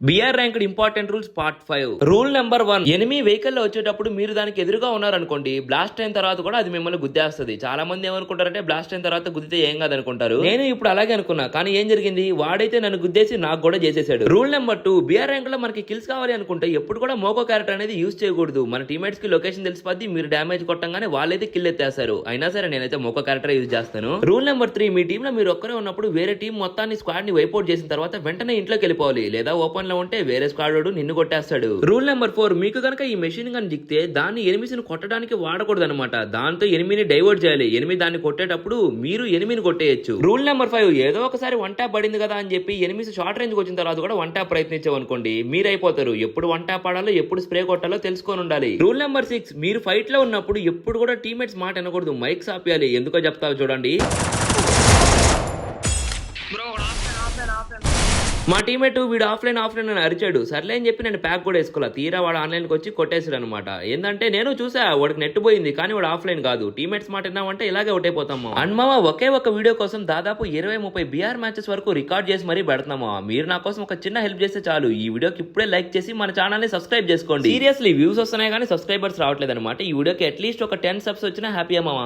BR ranked important rules part 5. Rule number 1, enemy vehicle లో వచ్చేటప్పుడు మీరు దానికి ఎదురుగా ఉన్నారనుకోండి, బ్లాస్ట్ అయిన తర్వాత కూడా అది మిమ్మల్ని గుద్దేస్తుంది. చాలా మంది ఏమనుకుంటారంటే బ్లాస్ట్ అయిన తర్వాత గుద్దితే ఏం కాదనుకుంటారు. నేను ఇప్పుడు అలాగే అనుకున్నా, కానీ ఏం జరిగింది, వాడైతే నన్ను గుద్దేసి నాకు కూడా చేసేసాడు. రూల్ నెంబర్ 2, బిఆర్ ర్యాంక్ లో మనకి కిల్స్ కావాలి అనుకుంటే ఎప్పుడు కూడా మోకో క్యారెక్టర్ అనేది యూజ్ చేయకూడదు. మన టీమేట్స్ కి లొకేషన్ తెలిసిపోద్ది, మీరు డ్యామేజ్ కొట్టంగానే వాళ్ళైతే కిల్ ఎత్తేస్తారు. అయినా సరే నేనైతే మోకో క్యారెక్టర్ యూజ్ చేస్తాను. రూల్ నెంబర్ 3, మీ టీమ్ లో మీరు ఒక్కరే ఉన్నప్పుడు వేరే టీం మొత్తాన్ని స్క్వాడ్ ని వైపౌట్ చేసిన తర్వాత వెంటనే ఇంట్లోకి వెళ్ళిపోవాలి, లేదా ఓపెన్ లో ఉంటే వేరే స్క్వాడ్ నిన్ను కొట్టేస్తాడు. రూల్ నెంబర్ 4, మీకు కనుక ఈ మెషిన్ గన్ జిక్తే దాన్ని ఎనిమిసిని కొట్టడానికి వాడకూడదు అనమాట. దాంతో ఎనిమిని డైవర్ట్ చేయాలి. ఎనిమిది దాన్ని కొట్టేటప్పుడు మీరు ఎనిమిని కొట్టేయచ్చు. రూల్ నెంబర్ 5, ఏదో ఒకసారి వన్ ట్యాప్ పడింది కదా అని చెప్పి ఎనిమిది షార్ట్ రేంజ్ వచ్చిన తర్వాత కూడా వన్ ట్యాప్ ప్రయత్నించామనుకోండి, మీరు అయిపోతారు. ఎప్పుడు వన్ ట్యాప్ ఆడాలో ఎప్పుడు స్ప్రే కొట్టాలో తెలుసుకొని ఉండాలి. రూల్ నెంబర్ 6, మీరు ఫైట్ లో ఉన్నప్పుడు ఎప్పుడు కూడా టీమేట్స్ మాట వినకూడదు, మైక్స్ ఆపేయాలి. ఎందుకో చెప్తావు చూడండి. మా టీమేట్ వీడు ఆఫ్లైన్ అని అరిచాడు. సర్లే అని చెప్పి నేను ప్యాక్ కూడా వేసుకోలే. తీరా వాడు ఆన్లైన్కి వచ్చి కొట్టేసాడు అనమాట. ఏంటంటే నేను చూసా వాడికి నెట్ పోయింది, కానీ వాడు ఆఫ్లైన్ కాదు. టీమేట్స్ మాట విన్నామంటే ఇలాగే ఒకటైపోతాము. అండ్ మామ ఒకే ఒక వీడియో కోసం దాదాపు 20-30 బిఆర్ మ్యాచెస్ వరకు రికార్డ్ చేసి మరీ పెడతాము. మీరు నా కోసం ఒక చిన్న హెల్ప్ చేస్తే చాలు. ఈ వీడియోకి ఇప్పుడే లైక్ చేసి మన ఛానల్ ని సబ్స్క్రైబ్ చేసుకోండి. సీరియస్లీ వ్యూస్ వస్తున్నాయి కానీ సబ్స్క్రైబర్స్ రావట్లేదు అనమాట. ఈ వీడియోకి అట్లీస్ట్ ఒక 10 సబ్స్ వచ్చినా హ్యాపీ మామ.